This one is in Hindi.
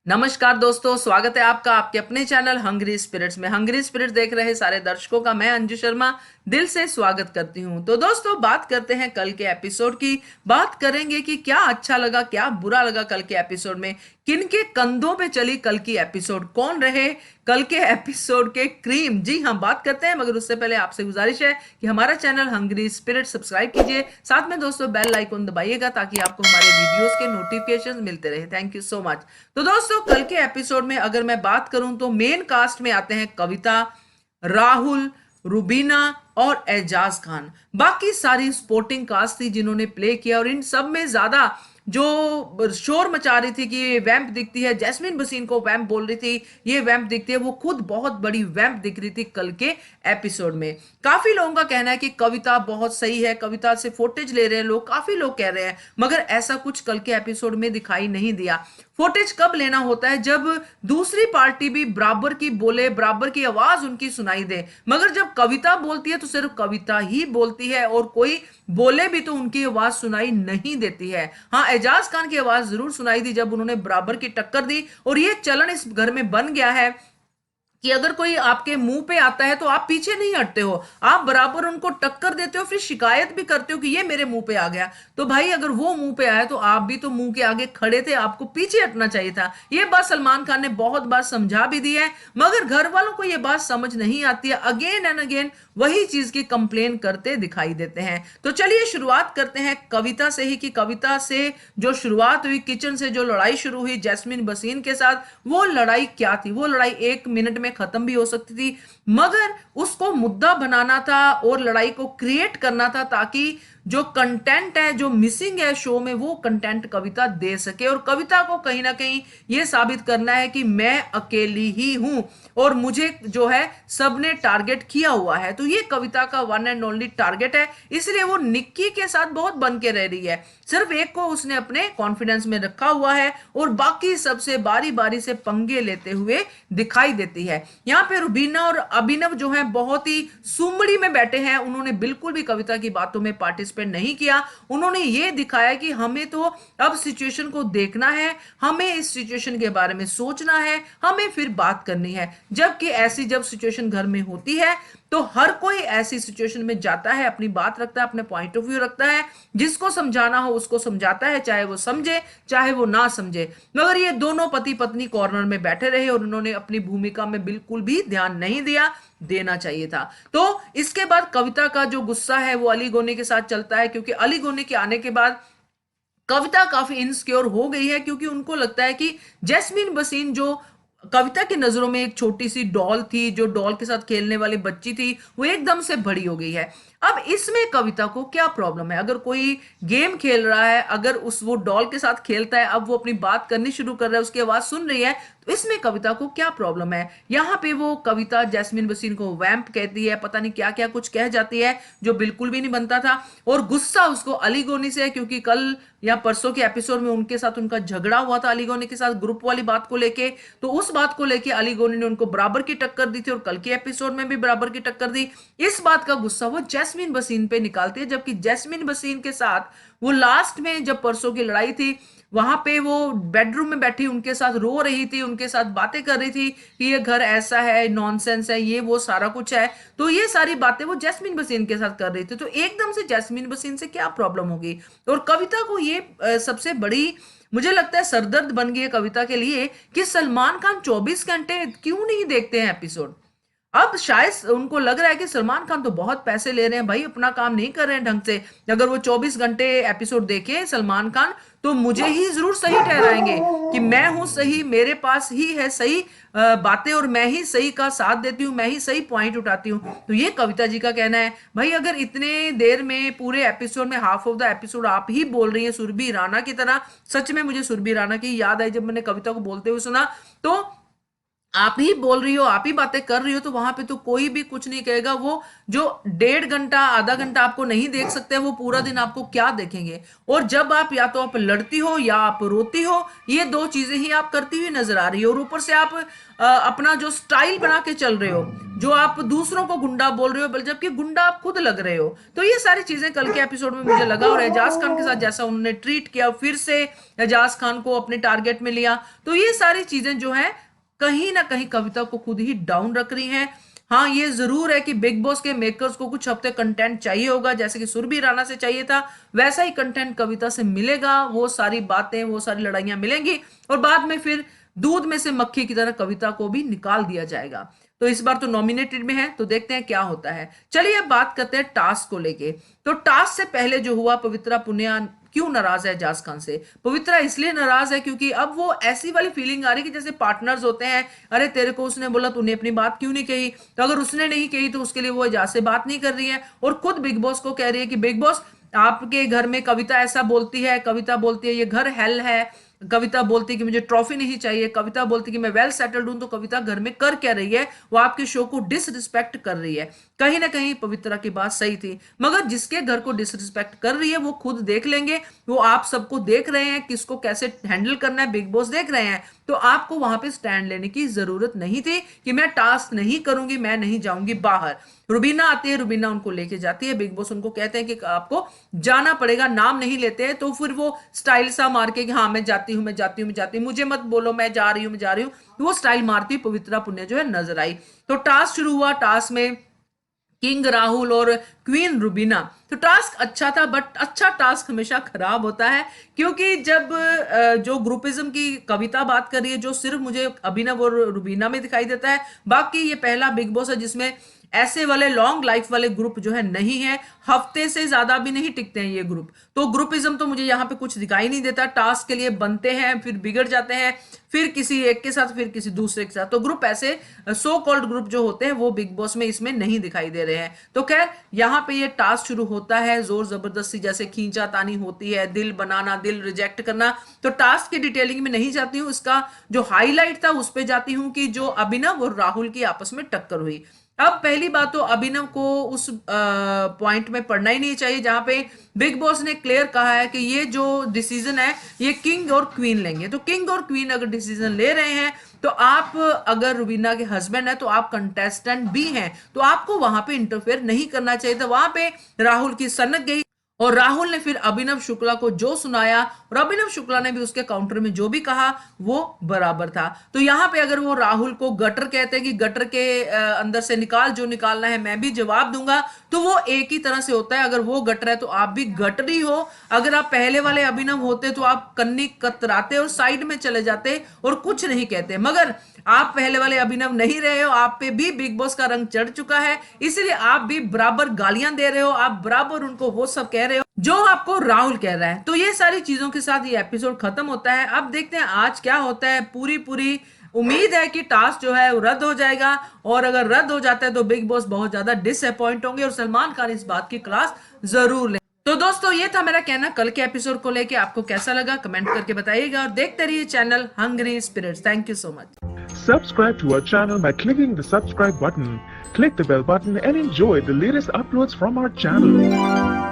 नमस्कार दोस्तों, स्वागत है आपका आपके अपने चैनल हंग्री स्पिरिट्स में। हंग्री स्पिरिट्स देख रहे सारे दर्शकों का मैं अंजू शर्मा दिल से स्वागत करती हूं। तो दोस्तों, बात करते हैं कल के एपिसोड की। बात करेंगे कि क्या अच्छा लगा क्या बुरा लगा कल के एपिसोड में, किन के कंधों पे चली कल की एपिसोड, कौन रहे कल के एपिसोड के क्रीम। जी हाँ, बात करते हैं, मगर उससे पहले आपसे गुजारिश है कि हमारा चैनल हंग्री स्पिरिट सब्सक्राइब कीजिए, साथ में दोस्तों बेल आइकन दबाइएगा ताकि आपको हमारे वीडियोस के नोटिफिकेशन मिलते रहे। Thank you so much. तो दोस्तों, कल के एपिसोड में अगर मैं बात करूं तो मेन कास्ट में आते हैं कविता, राहुल, रुबीना और एजाज खान। बाकी सारी स्पोर्टिंग कास्ट थी जिन्होंने प्ले किया, और इन सब में ज्यादा जो शोर मचा रही थी कि ये वैम्प दिखती है, जैस्मिन बसीन को वैम्प बोल रही थी, ये वैम्प दिखती है, वो खुद बहुत बड़ी वैम्प दिख रही थी कल के एपिसोड में। काफी लोगों का कहना है कि कविता बहुत सही है, कविता से फुटेज ले रहे हैं लोग, काफी लोग कह रहे हैं, मगर ऐसा कुछ कल के एपिसोड में दिखाई नहीं दिया। फुटेज कब लेना होता है? जब दूसरी पार्टी भी बराबर की बोले, बराबर की आवाज उनकी सुनाई दे। मगर जब कविता बोलती है तो सिर्फ कविता ही बोलती है, और कोई बोले भी तो उनकी आवाज सुनाई नहीं देती है। हाँ, एजाज खान की आवाज जरूर सुनाई दी जब उन्होंने बराबर की टक्कर दी, और ये चलन इस घर में बन गया है कि अगर कोई आपके मुंह पे आता है तो आप पीछे नहीं हटते हो, आप बराबर उनको टक्कर देते हो, फिर शिकायत भी करते हो कि ये मेरे मुंह पे आ गया। तो भाई, अगर वो मुंह पे आया तो आप भी तो मुंह के आगे खड़े थे, आपको पीछे हटना चाहिए था। ये बात सलमान खान ने बहुत बार समझा भी दी है, मगर घर वालों को ये बात समझ नहीं आती है। अगेन एंड अगेन वही चीज की कंप्लेन करते दिखाई देते हैं। तो चलिए शुरुआत करते हैं कविता से ही, कि कविता से जो शुरुआत हुई, किचन से जो लड़ाई शुरू हुई जैस्मिन बसीन के साथ, वो लड़ाई क्या थी? वो लड़ाई 1 मिनट में खत्म भी हो सकती थी, मगर उसको मुद्दा बनाना था और लड़ाई को क्रिएट करना था, ताकि जो कंटेंट है, जो मिसिंग है शो में, वो कंटेंट कविता दे सके, और कविता को कहीं ना कहीं ये साबित करना है कि मैं अकेली ही हूं और मुझे जो है सबने टारगेट किया हुआ है। तो ये कविता का वन एंड ओनली टारगेट है, इसलिए वो निक्की के साथ बहुत बन के रह रही है। सिर्फ एक को उसने अपने कॉन्फिडेंस में रखा हुआ है, और बाकी सबसे बारी बारी से पंगे लेते हुए दिखाई देती है। यहाँ पे रुबीना और अभिनव जो है बहुत ही सुमड़ी में बैठे हैं, उन्होंने बिल्कुल भी कविता की बातों में पार्टिसिपेट नहीं किया। उन्होंने ये दिखाया कि हमें तो अब सिचुएशन को देखना है, हमें इस सिचुएशन के बारे में सोचना है, हमें फिर बात करनी है। जबकि ऐसी जब सिचुएशन घर में होती है तो हर कोई ऐसी सिचुएशन में जाता है, अपनी बात रखता है, अपने पॉइंट ऑफ व्यू रखता है, जिसको समझाना हो उसको समझाता है, चाहे वो समझे चाहे वो ना समझे। मगर ये दोनों पति पत्नी कॉर्नर में बैठे रहे और उन्होंने अपनी भूमिका में बिल्कुल भी ध्यान नहीं दिया, देना चाहिए था। तो इसके बाद कविता का जो गुस्सा है वो अली गोनी के साथ चलता है, क्योंकि अली गोनी के आने के बाद कविता काफी इनसिक्योर हो गई है, क्योंकि उनको लगता है कि जैस्मिन बसीन जो कविता की नजरों में एक छोटी सी डॉल थी, जो डॉल के साथ खेलने वाली बच्ची थी, वो एकदम से बड़ी हो गई है। अब इसमें कविता को क्या प्रॉब्लम है? अगर कोई गेम खेल रहा है, अगर उस वो डॉल के साथ खेलता है, अब वो अपनी बात करनी शुरू कर रहा है, उसकी आवाज सुन रही है, तो इसमें कविता को क्या प्रॉब्लम है? यहाँ पे वो कविता जैस्मिन बसीन को वैम्प कहती है, पता नहीं क्या क्या कुछ कह जाती है जो बिल्कुल भी नहीं बनता था। और गुस्सा उसको अली गोनी से है, क्योंकि कल या परसों के एपिसोड में उनके साथ उनका झगड़ा हुआ था अली गोनी के साथ ग्रुप वाली बात को लेके। तो उस बात को लेके अली गोनी ने उनको बराबर की टक्कर दी थी, और कल के एपिसोड में भी बराबर की टक्कर दी। इस बात का गुस्सा वो जैस्मिन बसीन पे निकालती है, जबकि जैस्मिन बसीन के साथ वो लास्ट में जब परसों की लड़ाई थी, वहां पे वो बेडरूम में बैठी उनके साथ रो रही थी, उनके साथ बातें कर रही थी कि ये घर ऐसा है, नॉनसेंस है, ये वो सारा कुछ है। तो ये सारी बातें वो जैस्मिन बसीन के साथ कर रही थी, तो एकदम से जैस्मिन बसीन से क्या प्रॉब्लम होगी? और कविता को ये सबसे बड़ी मुझे लगता है सरदर्द बन गई है कविता के लिए, कि सलमान खान 24 घंटे क्यों नहीं देखते हैं एपिसोड। अब शायद उनको लग रहा है कि सलमान खान तो बहुत पैसे ले रहे हैं भाई, अपना काम नहीं कर रहे हैं ढंग से। अगर वो 24 घंटे एपिसोड देखे सलमान खान, तो मुझे ही जरूर सही ठहराएंगे कि मैं हूं सही, मेरे पास ही है सही बातें, और मैं ही सही का साथ देती हूँ, मैं ही सही पॉइंट उठाती हूँ। तो ये कविता जी का कहना है। भाई, अगर इतने देर में पूरे एपिसोड में हाफ ऑफ द एपिसोड आप ही बोल रही है सुरभि राणा की तरह, सच में मुझे सुरभि राणा की याद आई जब मैंने कविता को बोलते हुए सुना। तो आप ही बोल रही हो, आप ही बातें कर रही हो, तो वहां पे तो कोई भी कुछ नहीं कहेगा। वो जो 1.5 घंटा आधा घंटा आपको नहीं देख सकते, वो पूरा दिन आपको क्या देखेंगे। और जब आप या तो आप लड़ती हो या आप रोती हो, ये दो चीजें ही आप करती हुई नजर आ रही हो। और ऊपर से आप अपना जो स्टाइल बना के चल रहे हो, जो आप दूसरों को गुंडा बोल रहे हो, बल्कि जबकि गुंडा आप खुद लग रहे हो। तो ये सारी चीजें कल के एपिसोड में मुझे लगा। और एजाज खान के साथ जैसा उन्होंने ट्रीट किया, फिर से एजाज खान को अपने टारगेट में लिया, तो ये सारी चीजें जो है कहीं ना कहीं कविता को खुद ही डाउन रख रही हैं। हाँ, ये जरूर है कि बिग बॉस के मेकर्स को कुछ हफ्ते कंटेंट चाहिए होगा, जैसे कि सुरभि राणा से चाहिए था, वैसा ही कंटेंट कविता से मिलेगा। वो सारी बातें, वो सारी लड़ाइयां मिलेंगी, और बाद में फिर दूध में से मक्खी की तरह कविता को भी निकाल दिया जाएगा। तो इस बार तो नॉमिनेटेड में है, तो देखते हैं क्या होता है। चलिए अब बात करते हैं टास्क को लेके। तो टास्क से पहले जो हुआ, पवित्रा पुनिया क्यों नाराज है एजाज खान से? पवित्रा इसलिए नाराज है क्योंकि अब वो ऐसी वाली फीलिंग आ रही है कि जैसे पार्टनर्स होते हैं, अरे तेरे को उसने बोला, तूने अपनी बात क्यों नहीं कही? तो अगर उसने नहीं कही तो उसके लिए वो एजाज से बात नहीं कर रही है, और खुद बिग बॉस को कह रही है कि बिग बॉस, आपके घर में कविता ऐसा बोलती है, कविता बोलती है ये घर हेल है, कविता बोलती है कि मुझे ट्रॉफी नहीं चाहिए, कविता बोलती है कि मैं वेल सेटल्ड हूं। तो कविता घर में कर क्या रही है? वो आपके शो को डिसरिस्पेक्ट कर रही है। कहीं ना कहीं पवित्रा की बात सही थी, मगर जिसके घर को डिसरिस्पेक्ट कर रही है वो खुद देख लेंगे। वो आप सबको देख रहे हैं, किसको कैसे हैंडल करना है बिग बॉस देख रहे हैं। तो आपको वहां पे स्टैंड लेने की जरूरत नहीं थी कि मैं टास्क नहीं करूंगी, मैं नहीं जाऊंगी बाहर। रुबीना आती है, रुबीना उनको लेके जाती है, बिग बॉस उनको कहते हैं कि आपको जाना पड़ेगा, नाम नहीं लेते हैं। तो फिर वो स्टाइल सा मार के कि हाँ मैं जाती हूँ, मैं जाती हूँ, मैं जाती हूँ, मुझे मत बोलो, मैं जा रही हूँ, मैं जा रही हूँ, तो वो स्टाइल मारती पवित्रा पुनिया जो है नजर आई। तो टास्क शुरू हुआ, टास्क में किंग राहुल और क्वीन रुबीना। तो टास्क अच्छा था, बट अच्छा टास्क हमेशा खराब होता है, क्योंकि जब जो ग्रुपिज्म की कविता बात कर रही है, जो सिर्फ मुझे अभिनव और रुबीना में दिखाई देता है, बाकी ये पहला बिग बॉस है जिसमें ऐसे वाले लॉन्ग लाइफ वाले ग्रुप जो है नहीं है, हफ्ते से ज्यादा भी नहीं टिकते हैं ये ग्रुप। तो ग्रुपिज्म तो मुझे यहाँ पे कुछ दिखाई नहीं देता। टास्क के लिए बनते हैं, फिर बिगड़ जाते हैं, फिर किसी एक के साथ, फिर किसी दूसरे के साथ। तो ग्रुप ऐसे सो कॉल्ड ग्रुप जो होते हैं वो बिग बॉस में इसमें नहीं दिखाई दे रहे हैं। तो खैर यहाँ पे ये टास्क शुरू होता है, जोर जबरदस्ती जैसे खींचा तानी होती है, दिल बनाना, दिल रिजेक्ट करना। तो टास्क की डिटेलिंग में नहीं जाती हूँ, इसका जो हाईलाइट था उस पर जाती हूँ कि जो अभिनव और राहुल की आपस में टक्कर हुई। अब पहली बात तो अभिनव को उस पॉइंट में पढ़ना ही नहीं चाहिए जहां पे बिग बॉस ने क्लियर कहा है कि ये जो डिसीजन है ये किंग और क्वीन लेंगे। तो किंग और क्वीन अगर डिसीजन ले रहे हैं, तो आप अगर रुबीना के हस्बैंड है तो आप कंटेस्टेंट भी हैं, तो आपको वहां पे इंटरफेयर नहीं करना चाहिए था। वहां पे राहुल की सनक गई, और राहुल ने फिर अभिनव शुक्ला को जो सुनाया, और अभिनव शुक्ला ने भी उसके काउंटर में जो भी कहा वो बराबर था। तो यहां पे अगर वो राहुल को गटर कहते हैं कि गटर के अंदर से निकाल जो निकालना है, मैं भी जवाब दूंगा, तो वो एक ही तरह से होता है। अगर वो गटर है तो आप भी गटरी हो। अगर आप पहले वाले अभिनव होते तो आप कन्नी कतराते और साइड में चले जाते और कुछ नहीं कहते, मगर आप पहले वाले अभिनव नहीं रहे हो, आप पे भी बिग बॉस का रंग चढ़ चुका है, इसलिए आप भी बराबर गालियां दे रहे हो, आप बराबर उनको वो सब कह रहे हो जो आपको राहुल कह रहा है। तो ये सारी चीजों के साथ ये एपिसोड खत्म होता है। अब देखते हैं आज क्या होता है। पूरी उम्मीद है कि टास्क जो है वो रद्द हो जाएगा, और अगर रद्द हो जाता है तो बिग बॉस बहुत ज्यादा डिसअपॉइंट होंगे, और सलमान खान इस बात की क्लास जरूर ले। तो दोस्तों ये था मेरा कहना कल के एपिसोड को लेके। आपको कैसा लगा कमेंट करके बताइएगा, और देखते रहिए channel hungry spirits. Thank you so much. Subscribe to our channel by clicking the subscribe button. Click the bell button and enjoy the latest uploads from our channel.